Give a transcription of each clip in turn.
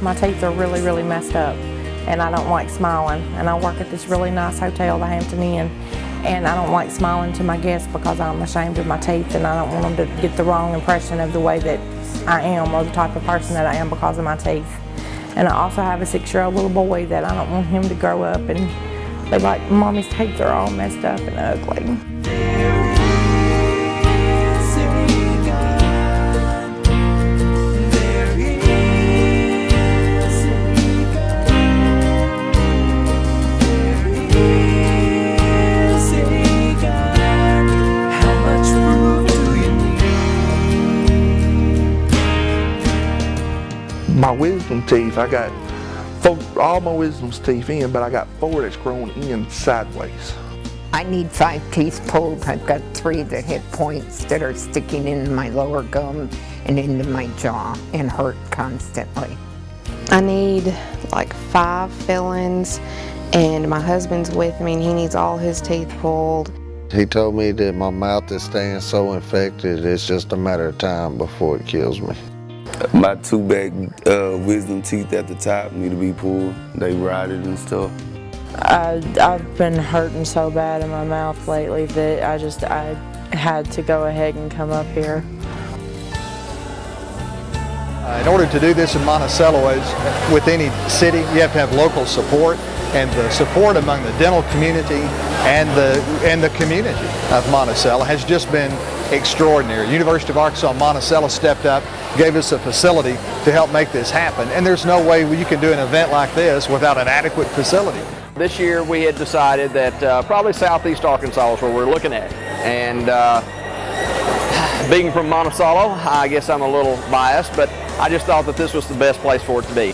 My teeth are really, really messed up, and I don't like smiling. And I work at this really nice hotel, the Hampton Inn, and I don't like smiling to my guests because I'm ashamed of my teeth, and I don't want them to get the wrong impression of the way that I am or the type of person that I am because of my teeth. And I also have a 6-year-old little boy that I don't want him to grow up and be like, Mommy's teeth are all messed up and ugly. My wisdom teeth, I got all my wisdom teeth in, but I got 4 that's grown in sideways. I need 5 teeth pulled. I've got 3 that hit points that are sticking in my lower gum and into my jaw and hurt constantly. I need like 5 fillings, and my husband's with me and he needs all his teeth pulled. He told me that my mouth is staying so infected, it's just a matter of time before it kills me. My 2 back wisdom teeth at the top need to be pulled. They rotted and stuff. I've been hurting so bad in my mouth lately that I had to go ahead and come up here. In order to do this in Monticello, as with any city, you have to have local support, and the support among the dental community and the community of Monticello has just been extraordinary. University of Arkansas Monticello stepped up, gave us a facility to help make this happen, and there's no way you can do an event like this without an adequate facility. This year we had decided that probably Southeast Arkansas is where we're looking at, and being from Monticello, I guess I'm a little biased, but I just thought that this was the best place for it to be.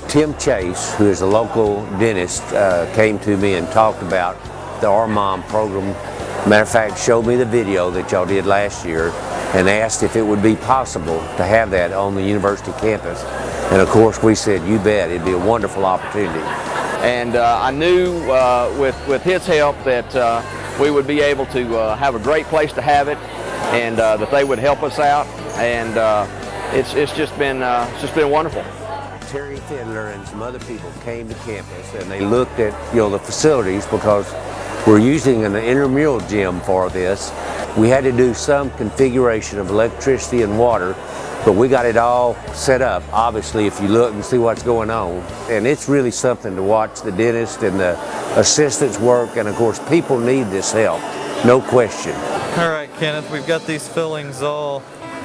Tim Chase, who is a local dentist, came to me and talked about the RMOM program. Matter of fact, showed me the video that y'all did last year and asked if it would be possible to have that on the university campus. And of course we said, you bet, it'd be a wonderful opportunity. And I knew with his help that we would be able to have a great place to have it, and that they would help us out, and it's just been wonderful. Terry Fiddler and some other people came to campus and they looked at the facilities, because we're using an intramural gym for this. We had to do some configuration of electricity and water, but we got it all set up, obviously, if you look and see what's going on. And it's really something to watch the dentist and the assistants work, and of course people need this help, no question. All right, Kenneth, we've got these fillings all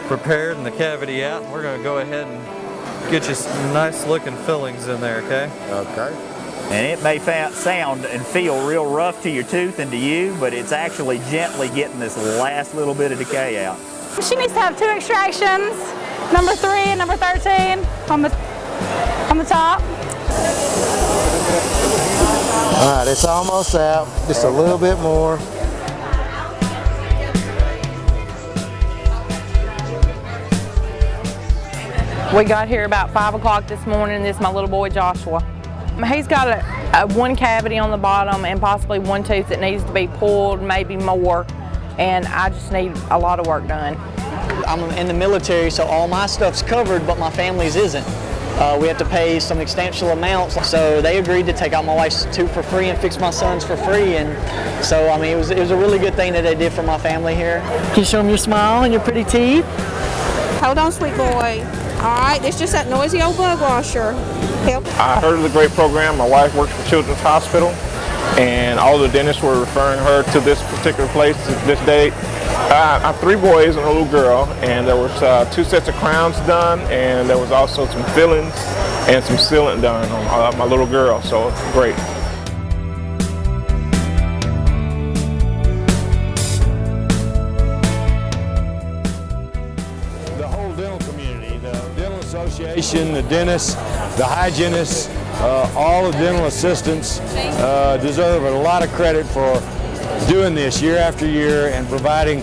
prepared and the cavity out, and we're going to go ahead and get you some nice looking fillings in there, okay? Okay. And it may sound and feel real rough to your tooth and to you, but it's actually gently getting this last little bit of decay out. She needs to have 2 extractions, number 3 and number 13 on the top. All right, it's almost out, just a little bit more. We got here about 5 o'clock this morning. This is my little boy Joshua. He's got a 1 cavity on the bottom and possibly 1 tooth that needs to be pulled, maybe more, and I just need a lot of work done. I'm in the military, so all my stuff's covered, but my family's isn't. We have to pay some substantial amounts, so they agreed to take out my wife's tooth for free and fix my son's for free, and so I mean it was a really good thing that they did for my family here. Can you show them your smile and your pretty teeth? Hold on, sweet boy. All right, it's just that noisy old bug washer. Help. I heard of the great program. My wife works for Children's Hospital, and all the dentists were referring her to this particular place, this date. I have 3 boys and a little girl, and there was 2 sets of crowns done, and there was also some fillings and some sealant done on my little girl, so great. The whole dental community, the dental association, the dentists, the hygienists, all the dental assistants deserve a lot of credit for doing this year after year and providing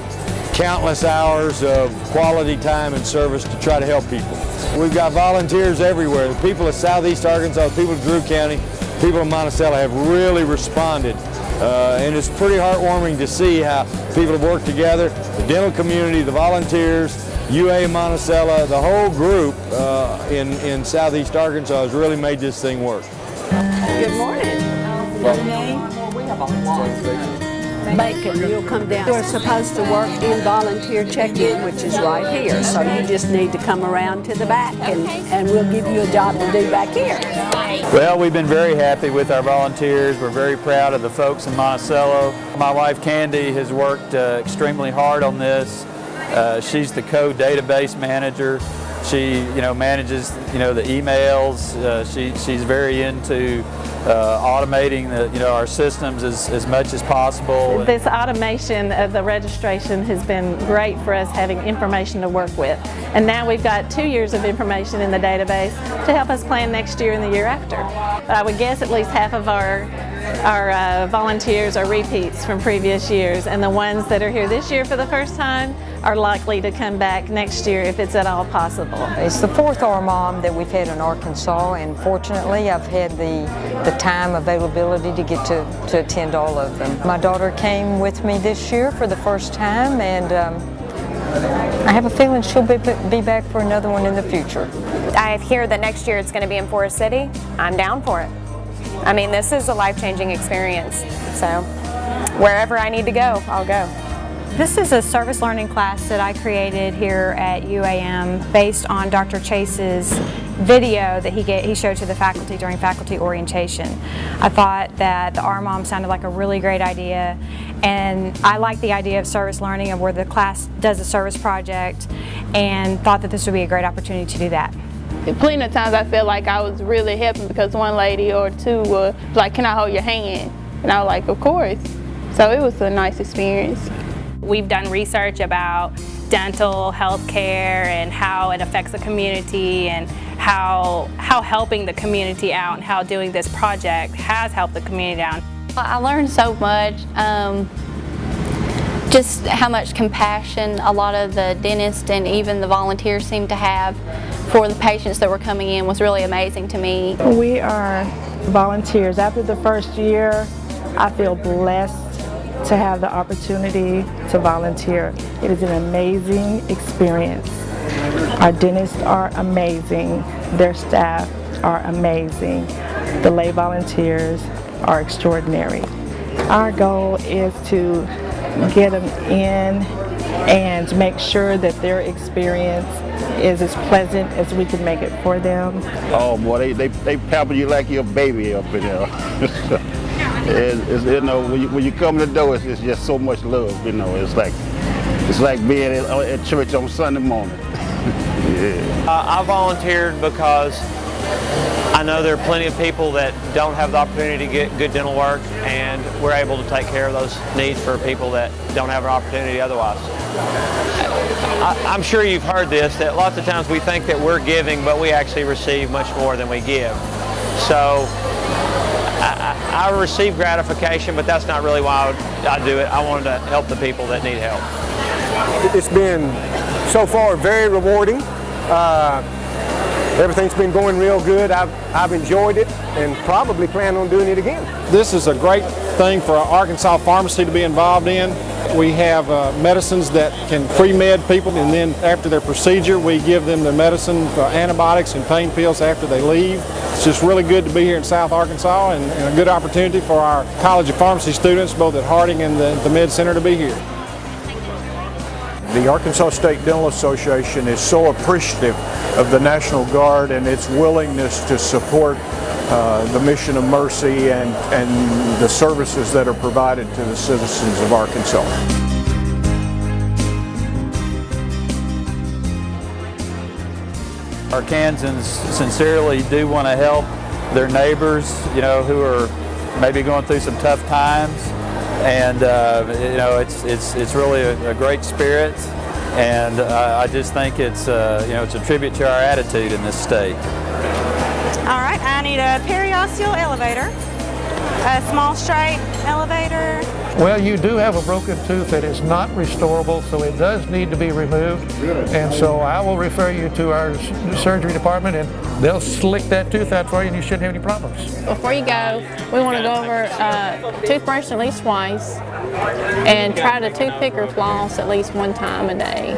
countless hours of quality time and service to try to help people. We've got volunteers everywhere. The people of Southeast Arkansas, the people of Drew County, people of Monticello have really responded. And it's pretty heartwarming to see how people have worked together, the dental community, the volunteers, UA Monticello, the whole group in Southeast Arkansas has really made this thing work. Good morning. Your name? We have a lot. Bacon, you'll come down. You're supposed to work in volunteer check-in, which is right here. So you just need to come around to the back and we'll give you a job to do back here. Well, we've been very happy with our volunteers. We're very proud of the folks in Monticello. My wife Candy has worked extremely hard on this. She's the code database manager. She, manages, the emails. She's very into automating our systems as much as possible. This automation of the registration has been great for us, having information to work with. And now we've got 2 years of information in the database to help us plan next year and the year after. But I would guess at least half of our volunteers are repeats from previous years, and the ones that are here this year for the first time are likely to come back next year if it's at all possible. It's the fourth RMOM that we've had in Arkansas, and fortunately I've had the time availability to get to attend all of them. My daughter came with me this year for the first time, and I have a feeling she'll be back for another one in the future. I hear that next year it's going to be in Forest City. I'm down for it. I mean, this is a life-changing experience, so wherever I need to go, I'll go. This is a service learning class that I created here at UAM based on Dr. Chase's video that he showed to the faculty during faculty orientation. I thought that the RMOM sounded like a really great idea, and I like the idea of service learning, of where the class does a service project, and thought that this would be a great opportunity to do that. Plenty of times I felt like I was really helping, because one lady or two were like, "Can I hold your hand?" And I was like, "Of course." So it was a nice experience. We've done research about dental health care and how it affects the community, and how helping the community out and how doing this project has helped the community out. I learned so much. Just how much compassion a lot of the dentists and even the volunteers seem to have for the patients that were coming in was really amazing to me. We are volunteers. After the first year, I feel blessed to have the opportunity to volunteer. It is an amazing experience. Our dentists are amazing. Their staff are amazing. The lay volunteers are extraordinary. Our goal is to get them in and make sure that their experience is as pleasant as we can make it for them. Oh boy, they pamper you like you're a baby up in there. When you come in the door, it's just so much love. It's like being at church on Sunday morning. Yeah. I volunteered because I know there are plenty of people that don't have the opportunity to get good dental work, and we're able to take care of those needs for people that don't have an opportunity otherwise. I'm sure you've heard this, that lots of times we think that we're giving, but we actually receive much more than we give. So I receive gratification, but that's not really why I do it. I wanted to help the people that need help. It's been, so far, very rewarding. Everything's been going real good. I've enjoyed it and probably plan on doing it again. This is a great thing for our Arkansas pharmacy to be involved in. We have medicines that can pre-med people, and then after their procedure we give them the medicine for antibiotics and pain pills after they leave. It's just really good to be here in South Arkansas, and a good opportunity for our College of Pharmacy students, both at Harding and the Med Center, to be here. The Arkansas State Dental Association is so appreciative of the National Guard and its willingness to support the mission of mercy and the services that are provided to the citizens of Arkansas. Arkansans sincerely do want to help their neighbors, who are maybe going through some tough times, and it's really a great spirit, and I just think it's it's a tribute to our attitude in this state. All right, I need a periosteal elevator. A small straight elevator. Well, you do have a broken tooth that is not restorable, so it does need to be removed. And so I will refer you to our surgery department, and they'll slick that tooth out for you, and you shouldn't have any problems. Before you go, we want to go over toothbrush at least twice and try to toothpick or floss at least one time a day.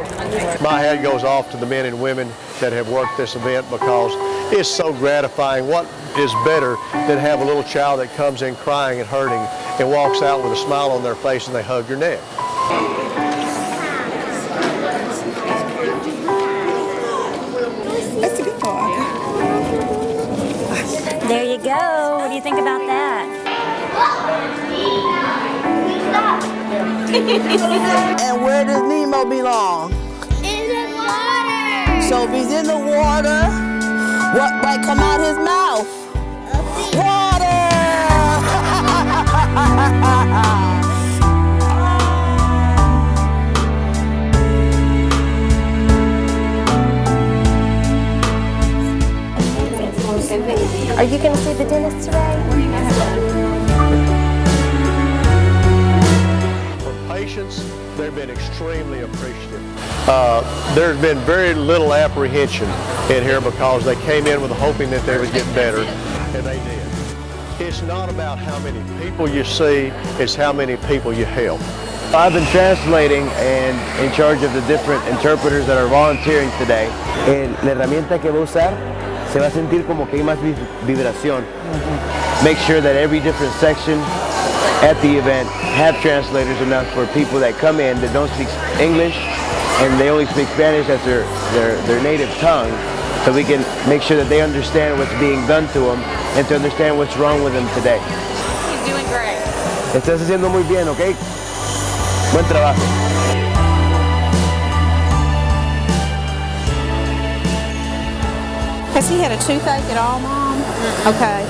My hat goes off to the men and women that have worked this event because it's so gratifying. What is better than have a little child that comes in crying and hurting and walks out with a smile on their face and they hug your neck? That's a good one. There you go. What do you think about that? And where does Nemo belong? In the water. So if he's in the water, what might come out his mouth? Water! Are you going to see the dentist today? From patients, they've been extremely appreciative. There's been very little apprehension in here because they came in with hoping that they would get better, and they did. It's not about how many people you see, it's how many people you help. I've been translating and in charge of the different interpreters that are volunteering today. La herramienta que va a usar se va a sentir como que hay más vibración. Make sure that every different section at the event have translators enough for people that come in that don't speak English and they only speak Spanish as their native tongue, so we can make sure that they understand what's being done to them and to understand what's wrong with them today. He's doing great. Estás haciendo muy bien, ¿ok? Buen trabajo. Has he had a toothache at all, Mom? Okay.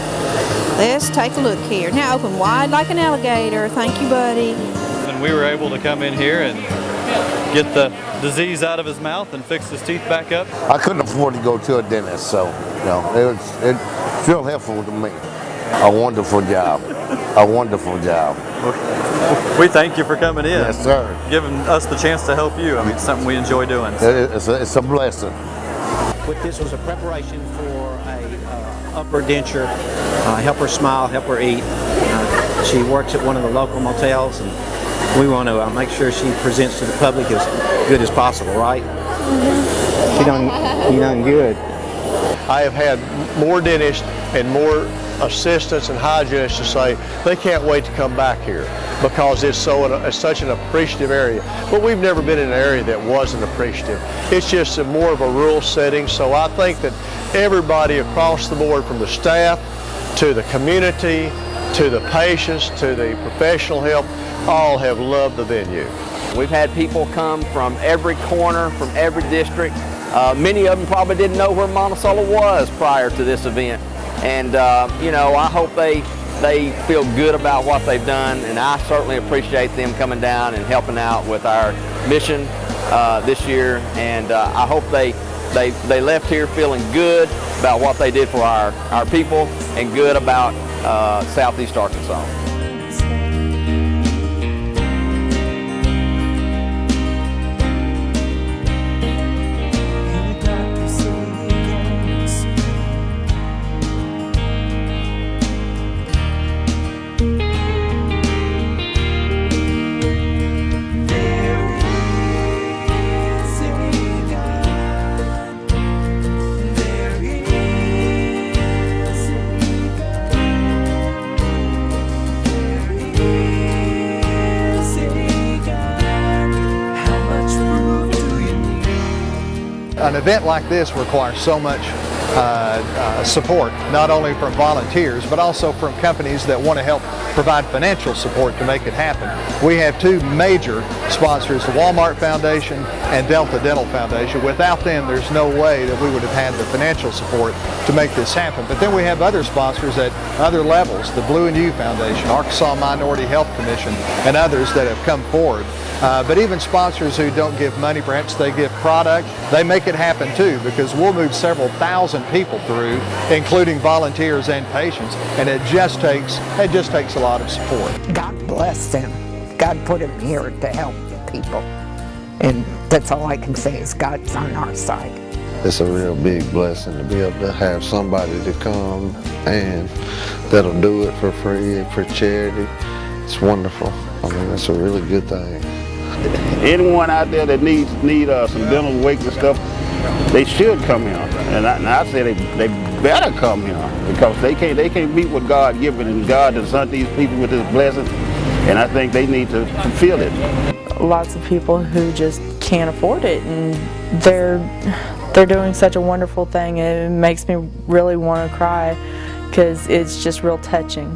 Let's take a look here. Now open wide like an alligator. Thank you, buddy. And we were able to come in here and get the disease out of his mouth and fix his teeth back up. I couldn't afford to go to a dentist, so it's real helpful to me. A wonderful job. A wonderful job. We thank you for coming in. Yes, sir. Giving us the chance to help you. I mean, it's something we enjoy doing. It's a blessing. What this was a preparation for a upper denture, help her smile, help her eat. She works at one of the local motels, and we want to make sure she presents to the public as good as possible, right? She done good. I have had more dentists and more assistants and hygienists to say they can't wait to come back here because it's such an appreciative area. But we've never been in an area that wasn't appreciative. It's just more of a rural setting, so I think that everybody across the board, from the staff to the community to the patients to the professional help, all have loved the venue. We've had people come from every corner, from every district. Many of them probably didn't know where Monticello was prior to this event. And you know, I hope they feel good about what they've done, and I certainly appreciate them coming down and helping out with our mission this year. And I hope they left here feeling good about what they did for our people and good about Southeast Arkansas. An event like this requires so much support, not only from volunteers, but also from companies that want to help provide financial support to make it happen. We have two major sponsors, the Walmart Foundation and Delta Dental Foundation. Without them, there's no way that we would have had the financial support to make this happen. But then we have other sponsors at other levels, the Blue and You Foundation, Arkansas Minority Health Commission, and others that have come forward But even sponsors who don't give money, perhaps they give product, they make it happen too, because we'll move several thousand people through, including volunteers and patients, and it just takes a lot of support. God bless them. God put them here to help the people. And that's all I can say is God's on our side. It's a real big blessing to be able to have somebody to come and that'll do it for free and for charity. It's wonderful. I mean, it's a really good thing. Anyone out there that needs some dental weight and stuff, they should come here. And I say they better come here, because they can't beat what God given, and God has sent these people with His blessing, and I think they need to feel it. Lots of people who just can't afford it, and they're doing such a wonderful thing. It makes me really want to cry, because it's just real touching.